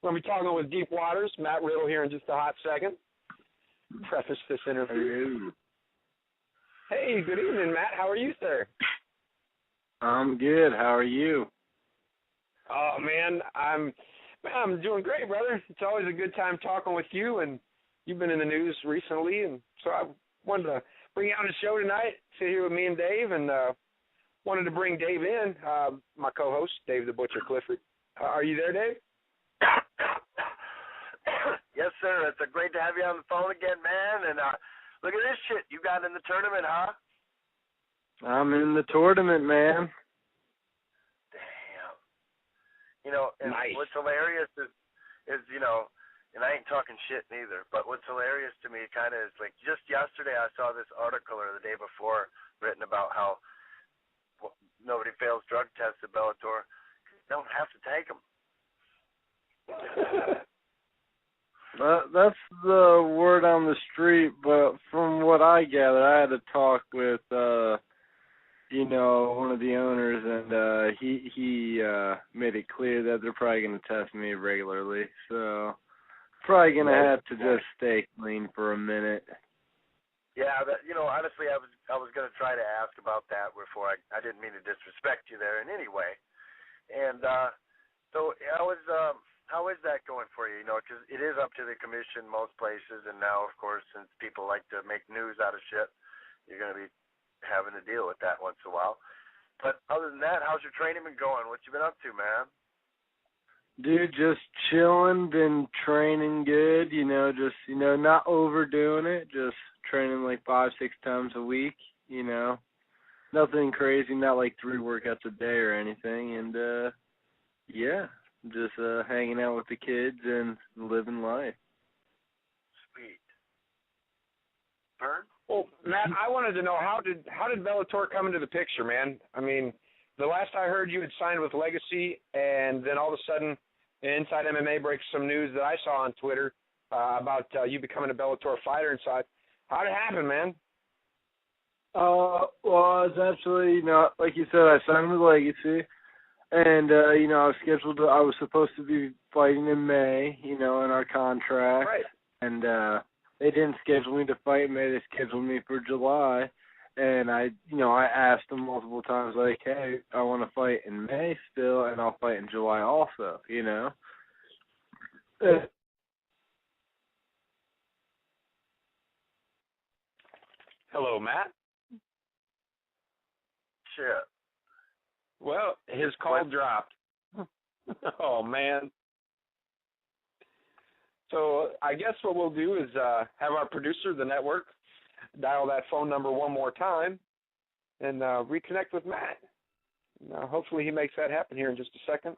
We're going to be talking with Deep Waters, Matt Riddle here in just a hot second. Preface this interview. Hey, good evening, Matt. How are you, sir? I'm good. How are you? Oh, man, I'm doing great, brother. It's always a good time talking with you, and you've been in the news recently, and so I wanted to bring you on the show tonight, sit here with me and Dave, and wanted to bring Dave in, my co-host, Dave the Butcher Clifford. Are you there, Dave? Yes, sir. It's great to have you on the phone again, man. And look at this shit you got in the tournament, huh? I'm in the tournament, man. Damn. You know, and nice. What's hilarious is, you know, and I ain't talking shit neither, but what's hilarious to me kind of is, like, just yesterday I saw this article, or the day before, written about how nobody fails drug tests at Bellator. You don't have to take them. That's the word on the street, but from what I gather, I had a talk with, you know, one of the owners, and he made it clear that they're probably going to test me regularly. So probably going to have to just stay clean for a minute. Yeah, you know, honestly, I was going to try to ask about that before. I didn't mean to disrespect you there in any way. And so how is that going for you? You know, because it is up to the commission most places, and now, of course, since people like to make news out of shit, you're going to be having to deal with that once in a while. But other than that, how's your training been going? What you been up to, man? Dude, just chilling, been training good, you know, just, you know, not overdoing it, just training like 5-6 times a week, you know. Nothing crazy, not like 3 workouts a day or anything, and, yeah. Just hanging out with the kids and living life. Sweet. Perm? Well, Matt, I wanted to know, how did Bellator come into the picture, man? I mean, the last I heard, you had signed with Legacy, and then all of a sudden, Inside MMA breaks some news that I saw on Twitter about you becoming a Bellator fighter inside. How'd it happen, man? Well, it's actually, you know, like you said, I signed with Legacy. And, you know, I was supposed to be fighting in May, you know, in our contract. Right. And they didn't schedule me to fight in May. They scheduled me for July. And I asked them multiple times, like, hey, I want to fight in May still, and I'll fight in July also, you know. Hello, Matt. Shit. Well, his call dropped. Oh, man. So I guess what we'll do is have our producer of the network dial that phone number one more time and reconnect with Matt. Hopefully he makes that happen here in just a second.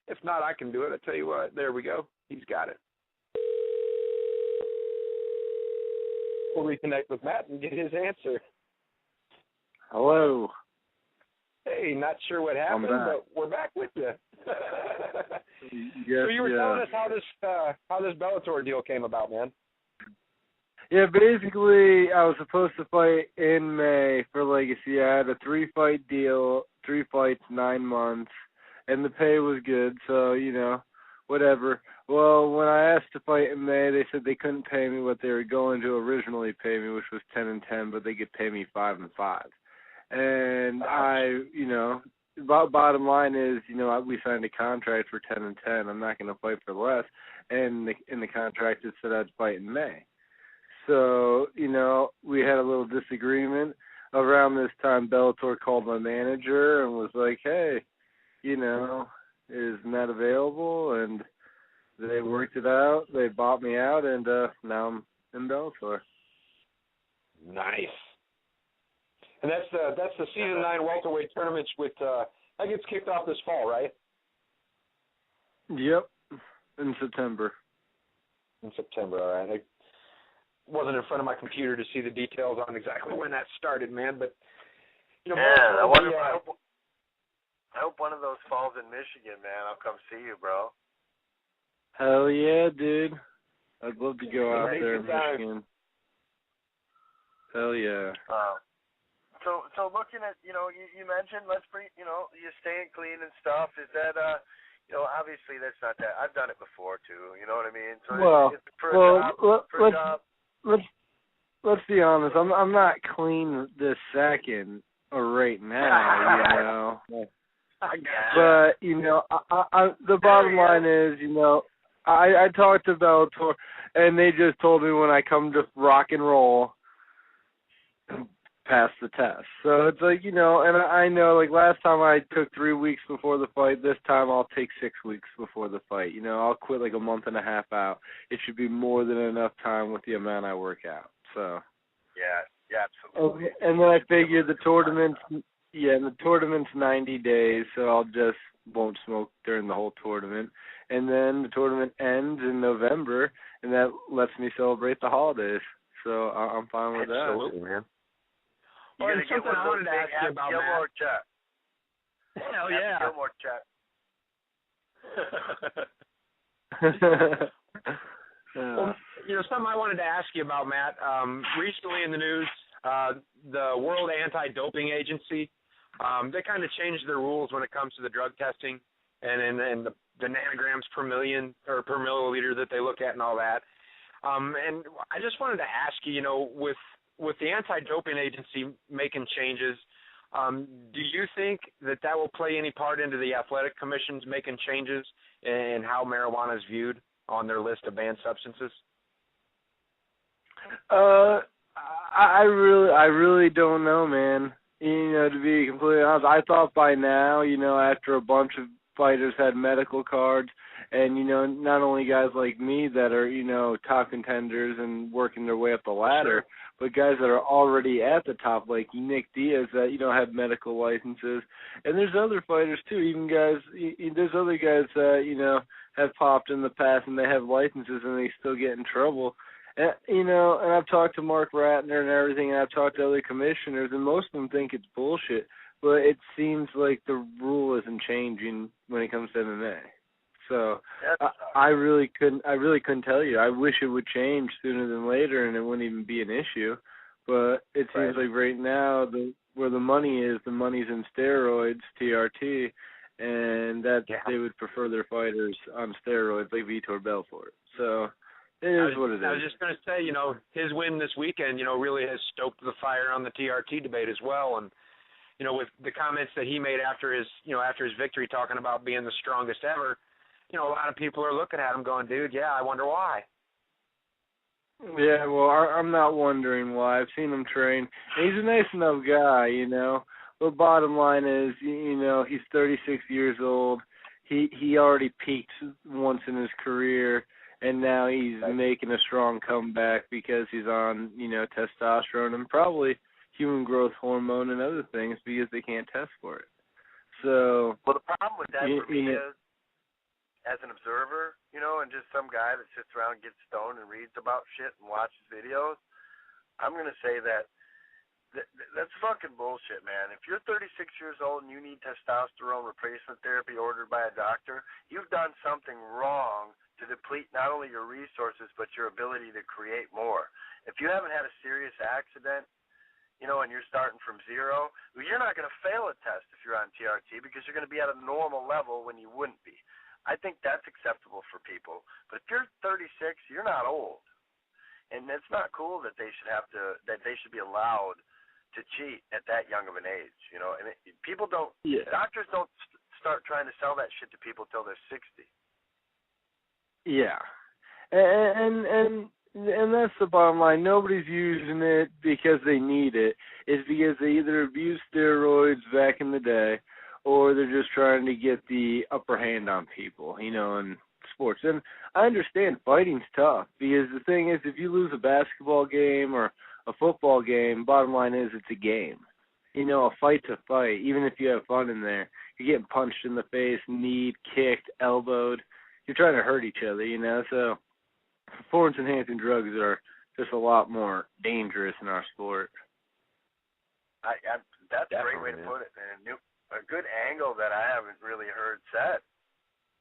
If not, I can do it. I tell you what, there we go. He's got it. We'll reconnect with Matt and get his answer. Hello. Hey, not sure what happened, but we're back with you. Yes, so you were telling us how this Bellator deal came about, man. Yeah, basically, I was supposed to fight in May for Legacy. I had a 3-fight deal, 3 fights, 9 months, and the pay was good, so, you know, whatever. Well, when I asked to fight in May, they said they couldn't pay me what they were going to originally pay me, which was 10-10, but they could pay me 5-5. And I, you know, bottom line is, you know, we signed a contract for 10-10. I'm not going to fight for less. And in the contract, it said I'd fight in May. So, you know, we had a little disagreement. Around this time, Bellator called my manager and was like, hey, you know, is Matt available? And they worked it out. They bought me out, and now I'm in Bellator. Nice. And that's the season 9 welterweight tournaments with that gets kicked off this fall, right? Yep, in September. In September, all right. I wasn't in front of my computer to see the details on exactly when that started, man. But you know, yeah, I hope one of those falls in Michigan, man. I'll come see you, bro. Hell yeah, dude. I'd love to go out there in Michigan. Hell yeah. So looking at, you know, you mentioned you're staying clean and stuff. Is that, obviously that's not that. I've done it before too. You know what I mean? So let's be honest. I'm not clean this second or right now. But the bottom line is, I talked to Bellator, and they just told me when I come to rock and roll, pass the test. So it's like, and I know, like, last time I took 3 weeks before the fight. This time I'll take 6 weeks before the fight. I'll quit like a month and a half out. It should be more than enough time with the amount I work out. So. Yeah, absolutely. And then I figure the tournament's 90 days, so I'll just won't smoke during the whole tournament. And then the tournament ends in November, and that lets me celebrate the holidays. So I'm fine with that. Absolutely, man. Well, and something I wanted to ask you about, Matt. Hell yeah. Gilmore chat. Well, something I wanted to ask you about, Matt. Recently in the news, the World Anti-Doping Agency, they kind of changed their rules when it comes to the drug testing and the nanograms per million or per milliliter that they look at and all that. And I just wanted to ask you, with the Anti-Doping Agency making changes, do you think that will play any part into the athletic commissions making changes in how marijuana is viewed on their list of banned substances? I really don't know, man. To be completely honest, I thought by now, after a bunch of fighters had medical cards, and not only guys like me that are top contenders and working their way up the ladder, but guys that are already at the top, like Nick Diaz, that have medical licenses, and there's other fighters too. Even guys, there's other guys that have popped in the past and they have licenses and they still get in trouble. And, and I've talked to Mark Ratner and everything, and I've talked to other commissioners, and most of them think it's bullshit. But it seems like the rule isn't changing when it comes to MMA. So I really couldn't tell you. I wish it would change sooner than later, and it wouldn't even be an issue. But it seems like right now, where the money's in steroids, TRT, and that they would prefer their fighters on steroids like Vitor Belfort. So. It is what it is. I was just going to say, his win this weekend, really has stoked the fire on the TRT debate as well. And, with the comments that he made after his victory, talking about being the strongest ever, a lot of people are looking at him going, dude, yeah, I wonder why. Yeah, well, I'm not wondering why. I've seen him train. He's a nice enough guy, But bottom line is, he's 36 years old. He already peaked once in his career. And now he's making a strong comeback because he's on, testosterone and probably human growth hormone and other things because they can't test for it. So, well, the problem with that for me is, as an observer, and just some guy that sits around and gets stoned and reads about shit and watches videos, I'm going to say that's fucking bullshit, man. If you're 36 years old and you need testosterone replacement therapy ordered by a doctor, you've done something wrong to deplete not only your resources but your ability to create more. If you haven't had a serious accident, and you're starting from zero, you're not going to fail a test if you're on TRT because you're going to be at a normal level when you wouldn't be. I think that's acceptable for people. But if you're 36, you're not old. And it's not cool that they should be allowed to cheat at that young of an age, And doctors don't start trying to sell that shit to people till they're 60. Yeah, and that's the bottom line. Nobody's using it because they need it. It's because they either abused steroids back in the day, or they're just trying to get the upper hand on people, in sports. And I understand fighting's tough because the thing is, if you lose a basketball game or a football game, bottom line is it's a game. A fight's a fight. Even if you have fun in there, you're getting punched in the face, kneed, kicked, elbowed. You're trying to hurt each other, So performance-enhancing drugs are just a lot more dangerous in our sport. That's a great way to put it, man. A good angle that I haven't really heard said,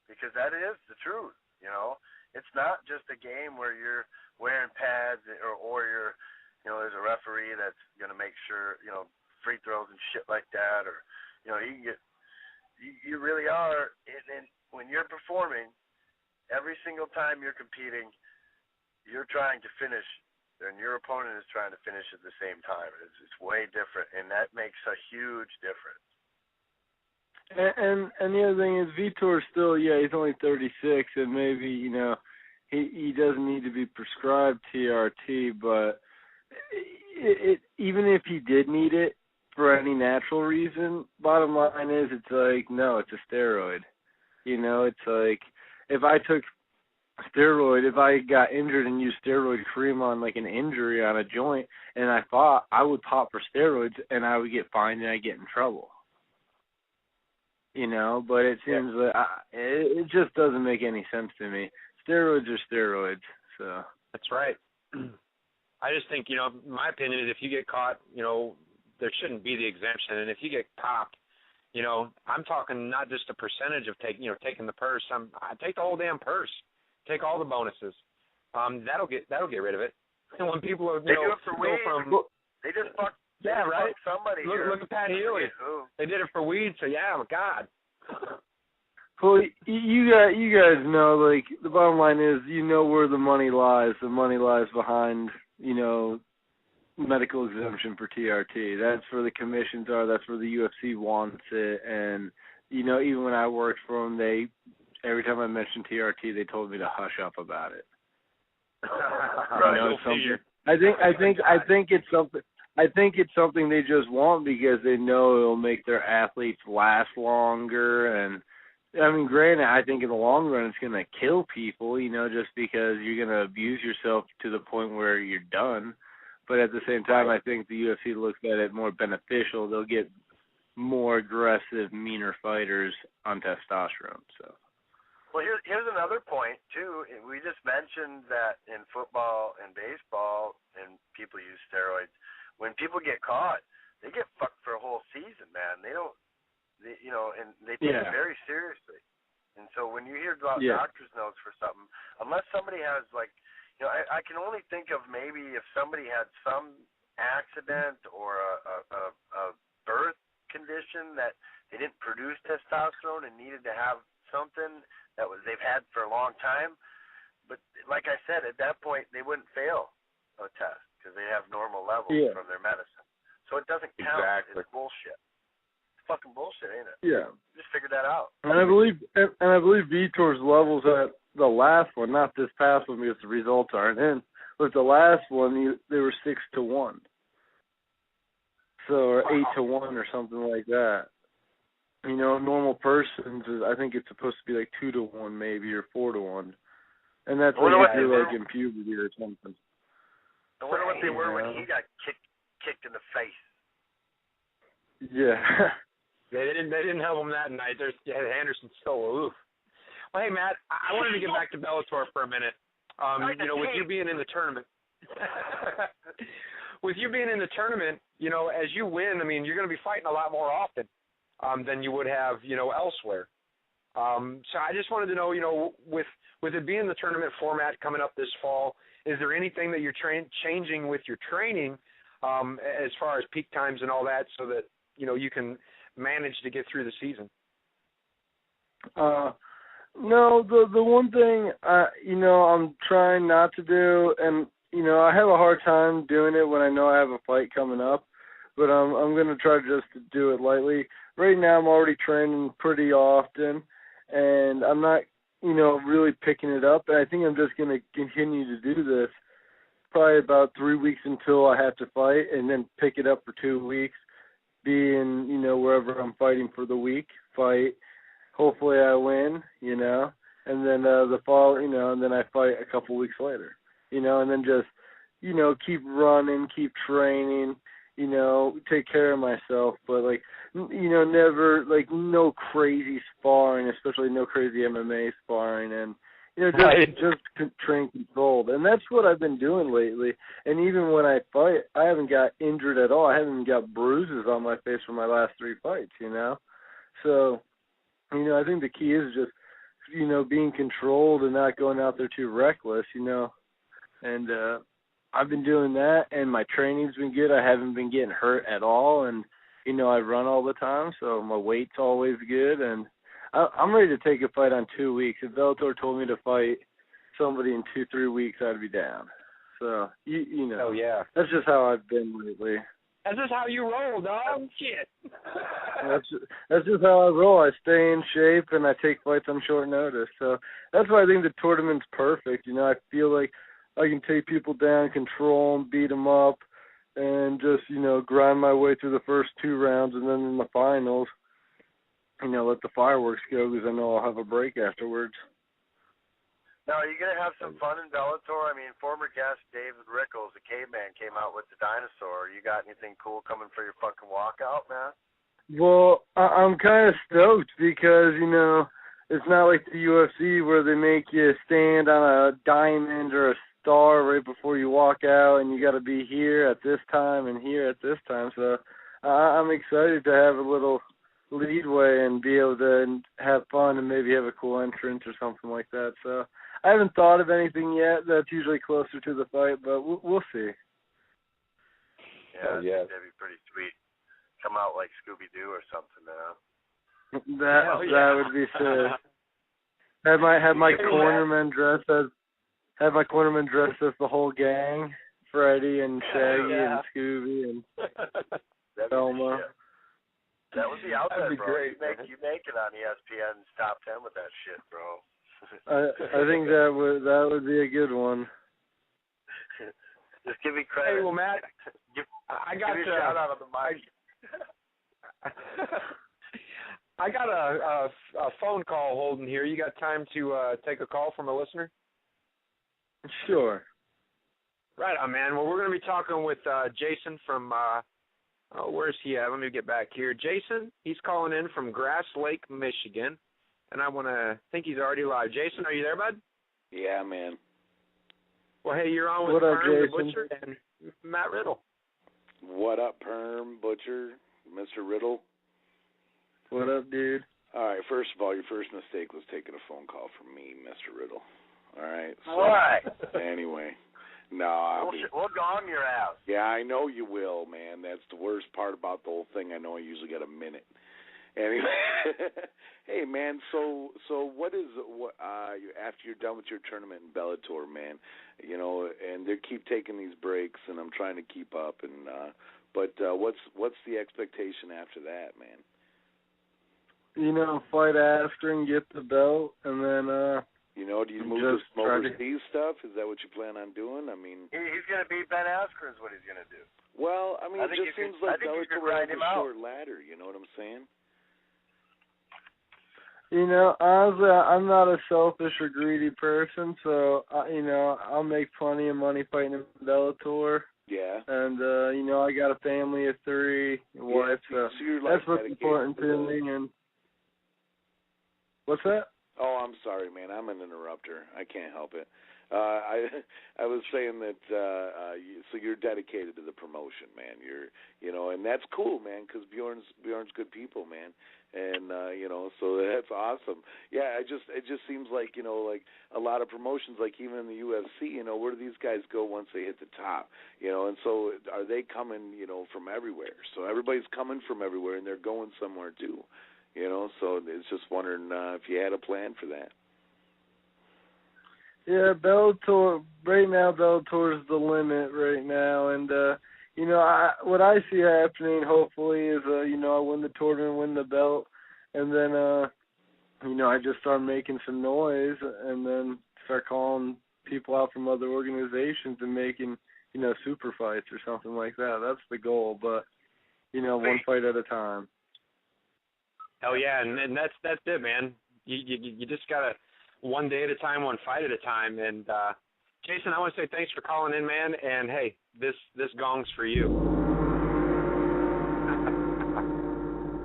because that is the truth, It's not just a game where you're wearing pads or you're, there's a referee that's going to make sure, free throws and shit like that, or, you really are, and when when you're performing, every single time you're competing, you're trying to finish, and your opponent is trying to finish at the same time. It's way different, and that makes a huge difference. And the other thing is Vitor's still, he's only 36, and maybe, he doesn't need to be prescribed TRT, but even if he did need it for any natural reason, bottom line is it's like, no, it's a steroid. It's like if I took steroid, if I got injured and used steroid cream on like an injury on a joint and I fought, I would pop for steroids and I would get fined and I'd get in trouble. But it seems that it just doesn't make any sense to me. Steroids are steroids, so. That's right. I just think, my opinion is if you get caught, there shouldn't be the exemption. And if you get popped, I'm talking not just a percentage of taking the purse. I take the whole damn purse. Take all the bonuses. That'll get rid of it. And when people are, they do it for weed. They just fuck. Yeah, right. Somebody. Look at Pat Healy. They did it for weed. So God. Well, you guys know, like, the bottom line is, where the money lies. The money lies behind, medical exemption for TRT. That's where the commissions are. That's where the UFC wants it. And, even when I worked for them, every time I mentioned TRT, they told me to hush up about it. I think it's something. I think it's something they just want because they know it'll make their athletes last longer. And, granted, I think in the long run it's going to kill people, just because you're going to abuse yourself to the point where you're done. But at the same time, I think the UFC looks at it more beneficial. They'll get more aggressive, meaner fighters on testosterone. So. Well, here's another point, too. We just mentioned that in football and baseball, and people use steroids. When people get caught, they get fucked for a whole season, man. They don't, and they take it very seriously. And so when you hear about doctor's notes for something, unless somebody has, like, I can only think of maybe if somebody had some accident or a birth condition that they didn't produce testosterone and needed to have something that they've had for a long time. But like I said, at that point, they wouldn't fail a test because they have normal levels from their medicine. So it doesn't count. Exactly. It's bullshit. It's fucking bullshit, ain't it? Yeah. Just figured that out. And I believe Vitor's levels at the last one, not this past one because the results aren't in, but the last one, they were 6-1. So, or 8-1 or something like that. Normal persons, I think it's supposed to be like 2-1 maybe, or 4-1. And that's when you do like in puberty or something. I wonder what they were when he got kicked in the face. Yeah. They didn't help him that night. Anderson's still aloof. Well, hey, Matt, I wanted to get back to Bellator for a minute. With you being in the tournament. With you being in the tournament, as you win, you're going to be fighting a lot more often than you would have, elsewhere. So I just wanted to know, with it being the tournament format coming up this fall, is there anything that you're changing with your training as far as peak times and all that so that, you can manage to get through the season? No, the one thing, I'm trying not to do, and, I have a hard time doing it when I know I have a fight coming up, but I'm going to try just to do it lightly. Right now I'm already training pretty often, and I'm not, really picking it up, and I think I'm just going to continue to do this probably about 3 weeks until I have to fight, and then pick it up for 2 weeks, be in, wherever I'm fighting for the week, fight. Hopefully I win, and then the fall, and then I fight a couple weeks later, and then just, keep running, keep training, take care of myself, but never, no crazy sparring, especially no crazy MMA sparring, and, just train controlled. And that's what I've been doing lately. And even when I fight, I haven't got injured at all. I haven't even got bruises on my face for my last 3 fights, So, I think the key is just, being controlled and not going out there too reckless, And I've been doing that, and my training's been good. I haven't been getting hurt at all, and, I run all the time, so my weight's always good. And I'm ready to take a fight on 2 weeks. If Bellator told me to fight somebody in 2-3 weeks, I'd be down. So you know. Oh yeah. That's just how I've been lately. That's just how you roll, dog. Shit. That's just how I roll. I stay in shape and I take fights on short notice. So that's why I think the tournament's perfect. I feel like I can take people down, control them, beat them up, and just grind my way through the first 2 rounds, and then in the finals, let the fireworks go because I know I'll have a break afterwards. Now, are you going to have some fun in Bellator? I mean, former guest David Rickles, the caveman, came out with the dinosaur. You got anything cool coming for your fucking walkout, man? Well, I'm kind of stoked because, it's not like the UFC where they make you stand on a diamond or a star right before you walk out, and you got to be here at this time and here at this time. So I'm excited to have a little leadway and be able to have fun and maybe have a cool entrance or something like that. So I haven't thought of anything yet. That's usually closer to the fight, but we'll see. Yeah, that'd be pretty sweet. Come out like Scooby-Doo or something, man. That would be sick. Have my cornermen dressed as the whole gang, Freddy and Shaggy and Scooby and Thelma. That would be out there, be bro. Great, you make it on ESPN's top 10 with that shit, bro. I think that would be a good one. Just give me credit. Hey, well, Matt, I got give me a shout out on the mic. I got a phone call holding here. You got time to take a call from a listener? Sure. Right on, man. Well, we're going to be talking with Jason from, where's he at? Let me get back here. Jason, he's calling in from Grass Lake, Michigan, and I think he's already live. Jason, are you there, bud? Yeah, man. Well, hey, you're on with Perm, the Butcher, and Matt Riddle. What up, Perm, Butcher, Mr. Riddle? What up, dude? All right, first of all, your first mistake was taking a phone call from me, Mr. Riddle. All right? So, why? Anyway. No, we'll gong your ass. Yeah, I know you will, man. That's the worst part about the whole thing. I know I usually get a minute. Anyway, hey, man. So what after you're done with your tournament in Bellator, man? And they keep taking these breaks, and I'm trying to keep up. And but what's the expectation after that, man? Fight after and get the belt, and then do you move to some overseas stuff? Is that what you plan on doing? I mean, he's going to beat Ben Askren is what he's going to do. Well, I mean, it just seems like Bellator has a short ladder. You know what I'm saying? Honestly, I'm not a selfish or greedy person, so I'll make plenty of money fighting in Bellator. Yeah. And I got a family of 3, a wife, so that's what's important to me. And what's that? Oh, I'm sorry, man. I'm an interrupter. I can't help it. I was saying that so you're dedicated to the promotion, man. And that's cool, man, because Bjorn's good people, man. And so that's awesome. Yeah, it just seems like like a lot of promotions, like even in the UFC, where do these guys go once they hit the top? And so are they coming from everywhere? So everybody's coming from everywhere, and they're going somewhere too. So it's just wondering if you had a plan for that. Yeah, Bellator, right now Bellator's the limit right now, and, what I see happening, hopefully, is, I win the tournament, win the belt, and then, I just start making some noise, and then start calling people out from other organizations and making, super fights or something like that. That's the goal, but, one fight at a time. Hell yeah, and that's it, man. You just gotta one day at a time, one fight at a time. And Jason, I want to say thanks for calling in, man. And hey, this gong's for you.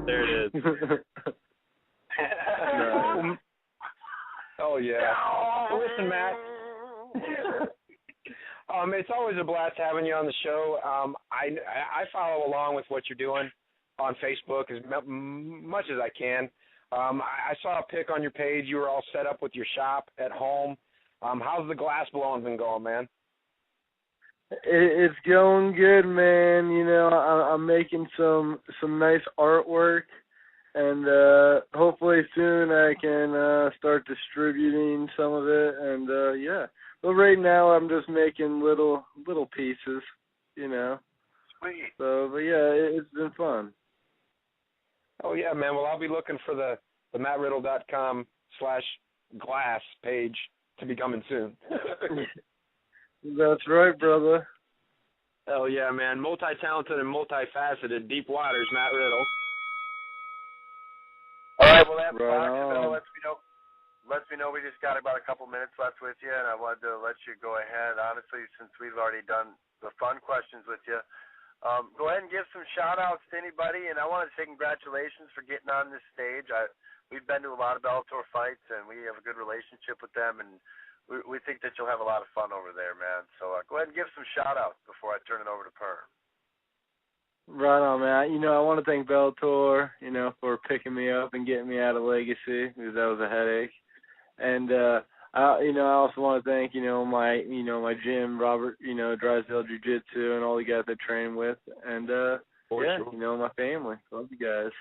There it is. Oh yeah. Well, listen, Matt. It's always a blast having you on the show. I follow along with what you're doing on Facebook as much as I can. I saw a pic on your page. You were all set up with your shop at home. How's the glass blowing been going, man? It's going good, man. I'm making some nice artwork, and hopefully soon I can start distributing some of it, and yeah. But right now I'm just making little pieces, you know. Sweet. So, but yeah, it's been fun. Oh yeah, man. Well, I'll be looking for the mattriddle.com/glass page to be coming soon. That's right, brother. Oh yeah, man. Multi-talented and multifaceted, deep waters, Matt Riddle. All right, well, that's right fine. Lets me know we just got about a couple minutes left with you, and I wanted to let you go ahead. Honestly, since we've already done the fun questions with you, go ahead and give some shout-outs to anybody, and I wanted to say congratulations for getting on this stage. We've been to a lot of Bellator fights, and we have a good relationship with them, and we think that you'll have a lot of fun over there, man. So go ahead and give some shout-outs before I turn it over to Perm. Right on, man. You know, I want to thank Bellator, you know, for picking me up and getting me out of Legacy, because that was a headache. And I also want to thank, my gym, Robert, Drysdale Jiu-Jitsu, and all the guys I train with, and my family. Love you guys.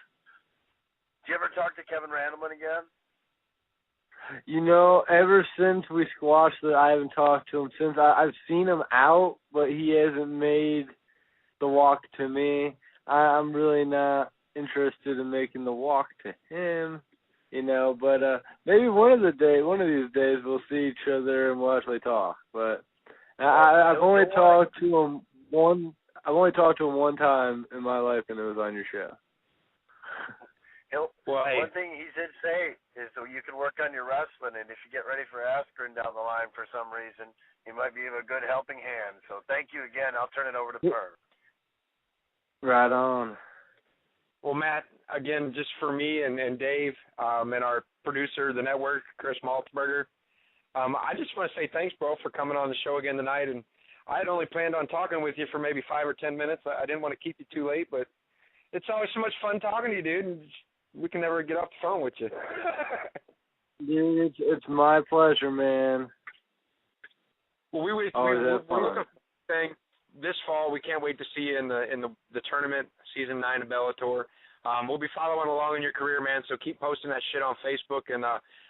Did you ever talk to Kevin Randleman again? Ever since we squashed it, I haven't talked to him since. I've seen him out, but he hasn't made the walk to me. I'm really not interested in making the walk to him. But maybe one of these days we'll see each other and we'll actually talk. But I've only talked to him one time in my life, and it was on your show. One thing he did say is that you can work on your wrestling, and if you get ready for Askren down the line for some reason, he might be a good helping hand. So thank you again. I'll turn it over to Perm. Right on. Well, Matt, again, just for me and Dave and our producer of the network, Chris Maltsburger, I just want to say thanks, bro, for coming on the show again tonight. And I had only planned on talking with you for maybe 5 or 10 minutes. I didn't want to keep you too late, but it's always so much fun talking to you, dude. And we can never get off the phone with you. Dude, it's my pleasure, man. Well, we saying this fall we can't wait to see you in the tournament, season 9 of Bellator. We'll be following along in your career, man. So keep posting that shit on Facebook, and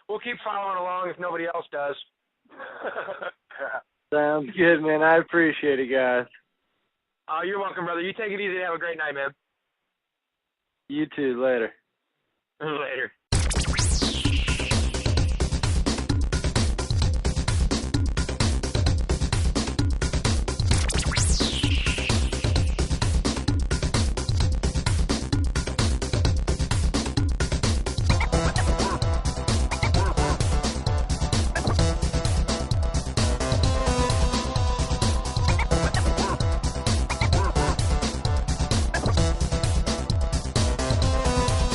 we'll keep following along if nobody else does. Sounds good, man. I appreciate it, guys. You're welcome, brother. You take it easy. Have a great night, man. You too. Later. Later.